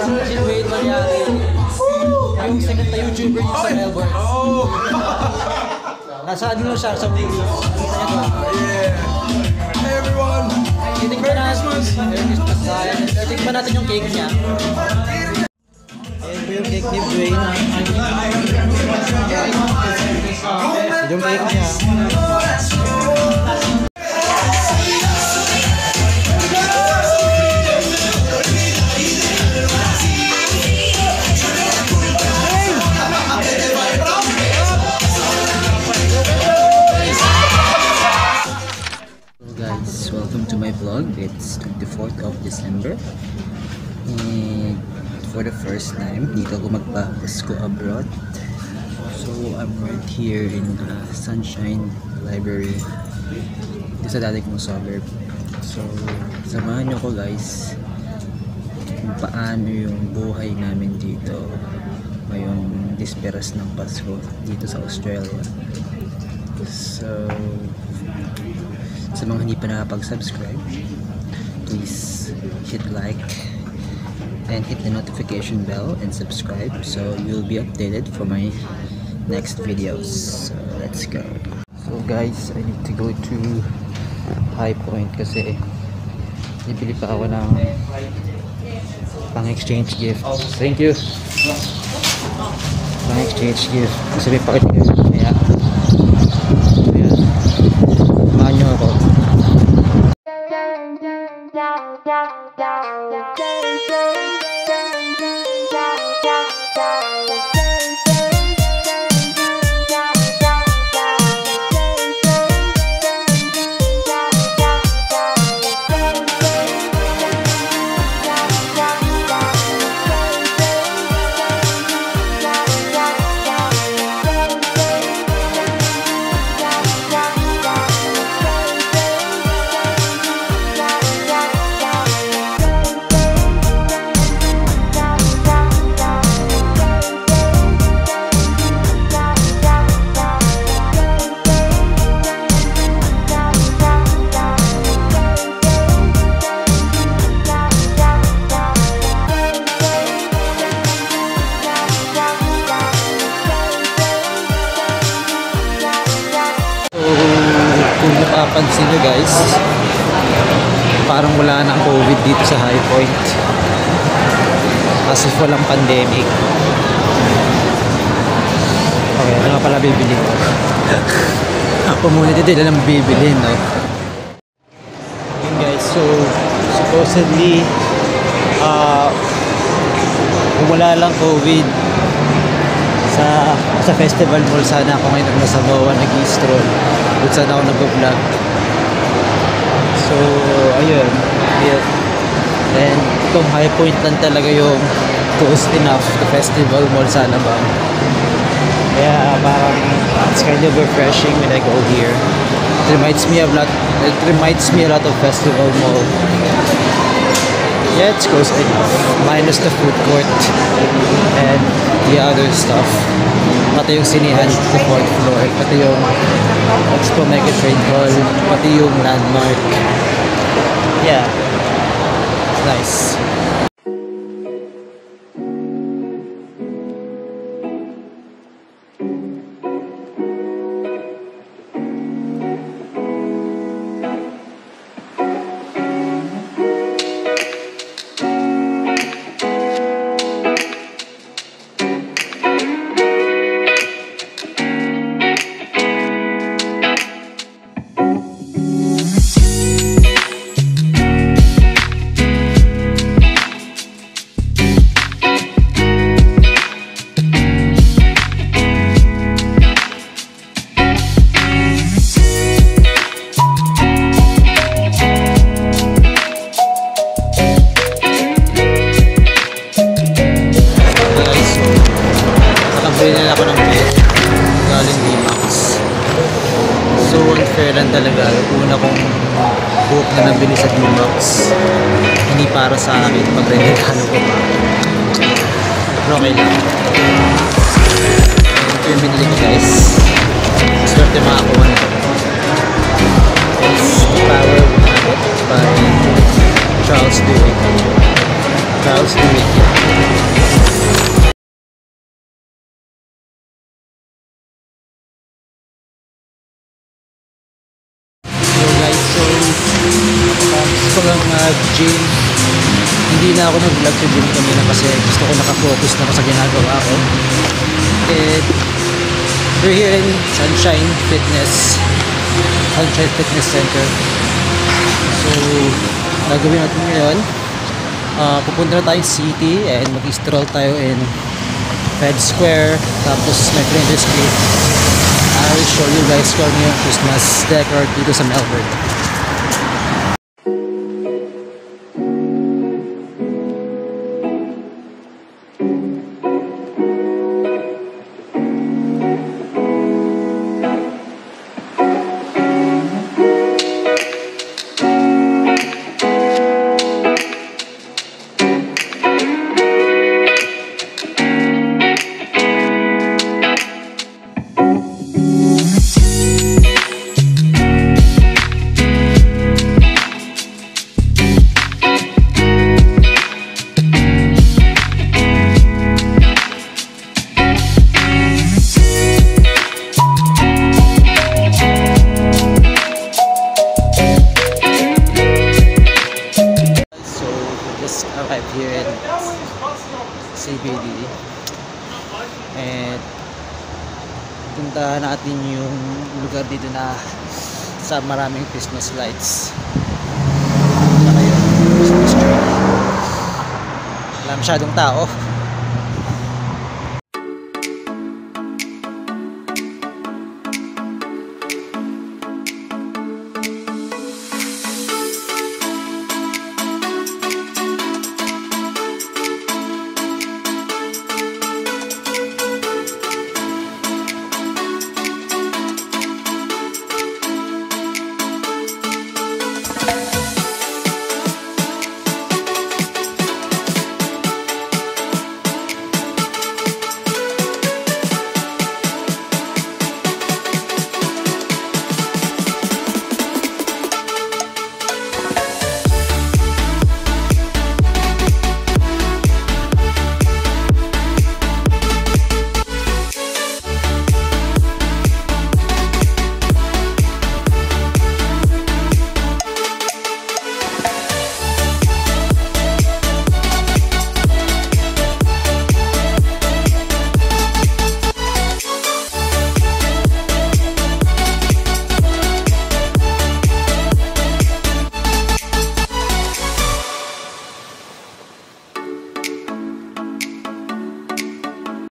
Si Dwayne Mariani. Yung sikat na YouTuber niyo sa Melbourne. Nasa ano siya sa movie. Yeah. Hey everyone. Titikman natin. Merry Christmas tayo. Titikman natin yung cake niya. Ayan po yung cake ni Dwayne. Yung cake niya. Welcome to my vlog. It's 24th of December and for the first time dito ako magpa-Pasko abroad. So I'm right here in Sunshine Library dito sa dati kong suburb. So samahan nyo ko guys kung paano yung buhay namin dito ngayong disperas ng Pasko dito sa Australia. So sa mga hindi pa nakapag-subscribe, please hit like and hit the notification bell and subscribe so you'll be updated for my next videos. So let's go. So guys, I need to go to High Point kasi bibili pa ako ng pang-exchange gift. Thank you. Pang-exchange gift. Kasi may pakita guys. Kaya samahan nyo ako. Kung napapansin nyo guys, parang wala nang COVID dito sa High Point as if walang pandemic. Okay, ano nga pala bibili ko? Pumunit dito lang bibili, no? Yun guys, so supposedly kung wala lang COVID sa festival mall, sana ako ngayon nasa Boa nag-i-stroll kung saan ako nag-vlog. So ayun, and kung High Point lang talaga yung close enough to festival mall, sana ba? Kaya parang it's kind of refreshing when I go here. It reminds me a lot of festival mall. Yeah, it's close enough, minus the food court and the other stuff. Pati yung sinihan sa 4th floor, pati yung Expo Mega Trade Hall, pati yung landmark. Yeah, it's nice. Talaga, una kong book na nabili sa D-Max, hindi para sa akin pag regalo ko pa, pero okay lang. Ito yung binili ko guys, swerte makakuha nito. It's Power of Habit by Charles Duhigg. gym. Hindi na ako nag-vlog sa gym kanina kasi gusto ko nakafocus na ako sa ginagawa ko. And we're here in Sunshine Fitness Center. So gagawin natin ngayon, pupunta na tayong city and mag-stroll tayo in Red Square, tapos my friend Street. I will show you guys kung ano yung Christmas decor dito sa Melbourne. Arrived here in CBD and puntahan natin yung lugar dito na sa maraming Christmas lights. Saka yun, Christmas tree. Wala masyadong tao.